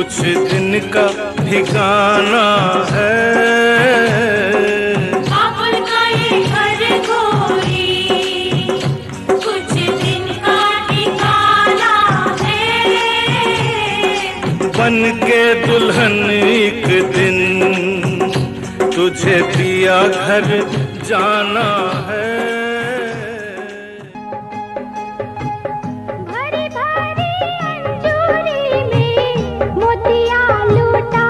कुछ दिन का ठिकाना है बाबुल का ये घर कोई, कुछ दिन का ठिकाना है। बन के दुल्हन एक दिन तुझे पिया घर जाना है। भरी भारी अंजूरी में मोतिया लूटा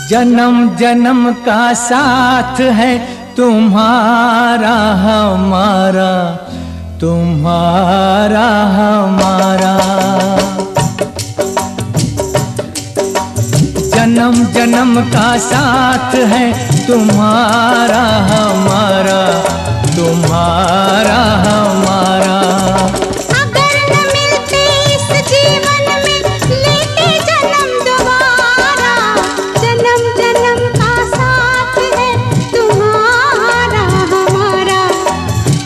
जन्म जन्म का साथ है तुम्हारा हमारा, तुम्हारा हमारा। जन्म जन्म का साथ है तुम्हारा हमारा, तुम्हारा हमारा। अगर न मिलते इस जीवन में लेते जन्म दोबारा, जन्म जन्म का साथ है तुम्हारा हमारा,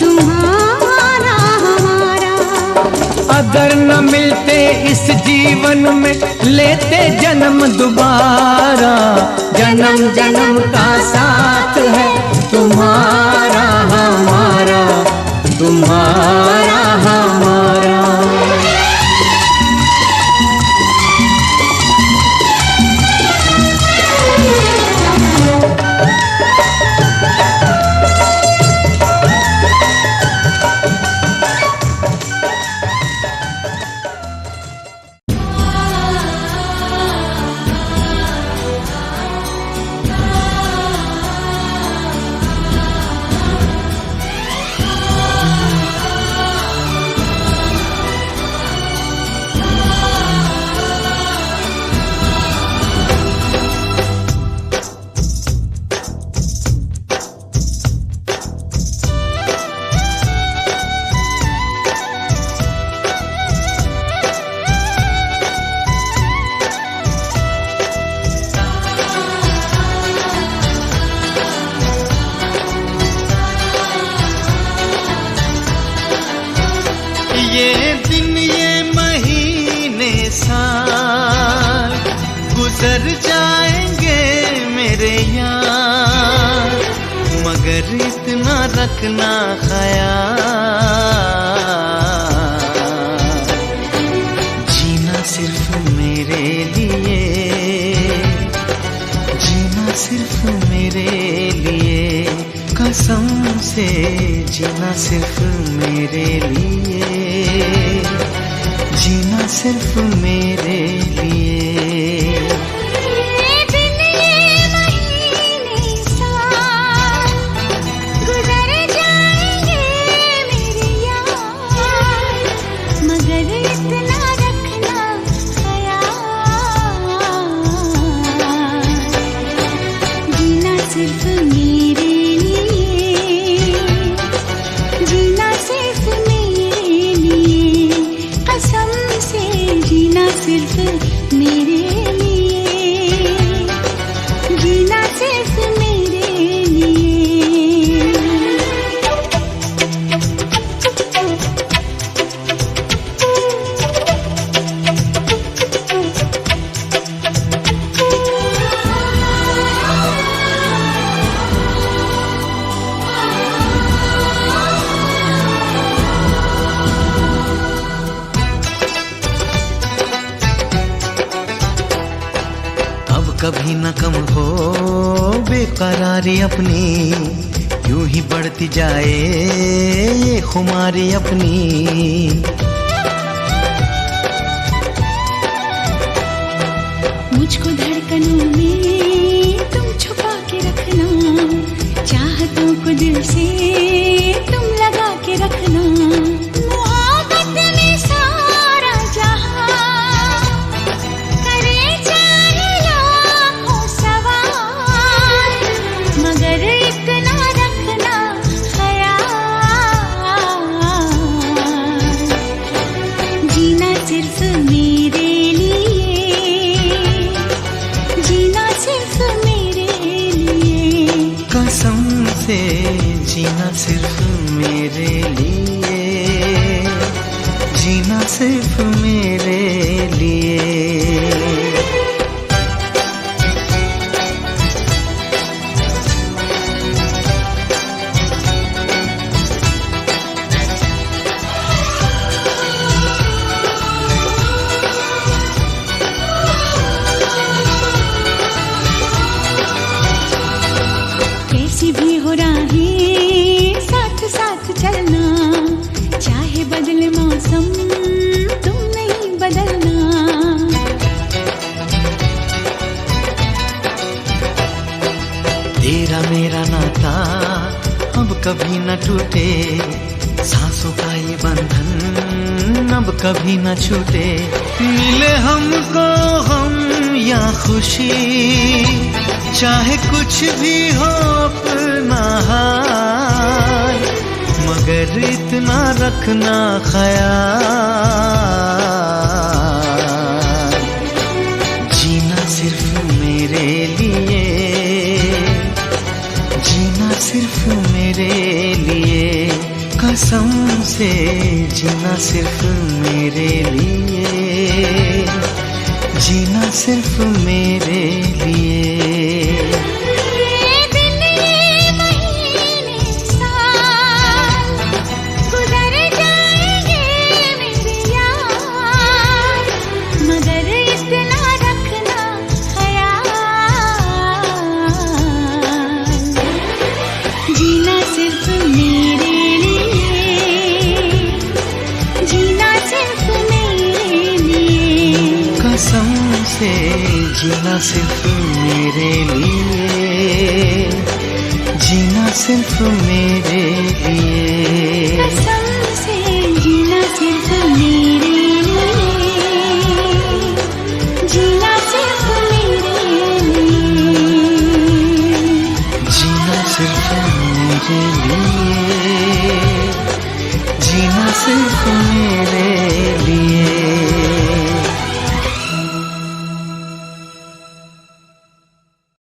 तुम्हारा हमारा। अगर न मिलते इस जीवन में लेते जन्म दोबारा, जन्म जन्म का साथ है तुम्हारा हमारा, तुम्हारा हमारा। ये दिन ये महीने साल गुजर जाएंगे मेरे यार, मगर इतना रखना ख्याल, जीना सिर्फ मेरे लिए, जीना सिर्फ मेरे लिए, कसम से जीना सिर्फ मेरे लिए, जीना सिर्फ मेरे लिए। ये दिन ये महीने साल गुजर जाएंगे मेरे यार, मगर इतना रखना ख्याल, जीना सिर्फ मेरे लिए, जीना सिर्फ मेरे लिए, कसम से जीना सिर्फ मेरे लिए, जीना सिर्फ मेरे लिए। अब कभी न कम हो बेकरारी अपनी, यूं ही बढ़ती जाए ये खुमारी अपनी। मुझको धड़कनों में तुम छुपा के रखना, चाहतों को दिल से तुम लगा के रखना। मोहब्बत में सारा जहां करे चाहे लाखों सवाल, मगर इतना रखना ख्याल, जीना सिर्फ मेरे लिए, जीना सिर्फ मेरे लिए, कसम से जीना सिर्फ मेरे लिए, कभी न टूटे, सांसों का ये बंधन अब कभी न छूटे। मिले हमको हम या खुशी, चाहे कुछ भी हो अपना हाल, मगर इतना रखना ख्याल, जीना सिर्फ मेरे लिए, जीना सिर्फ मेरे लिए, कसम से जीना सिर्फ मेरे लिए, जीना सिर्फ मेरे लिए। जीना सिर्फ मेरे लिए, जीना सिर्फ मेरे लिए, कसम से जीना सिर्फ मेरे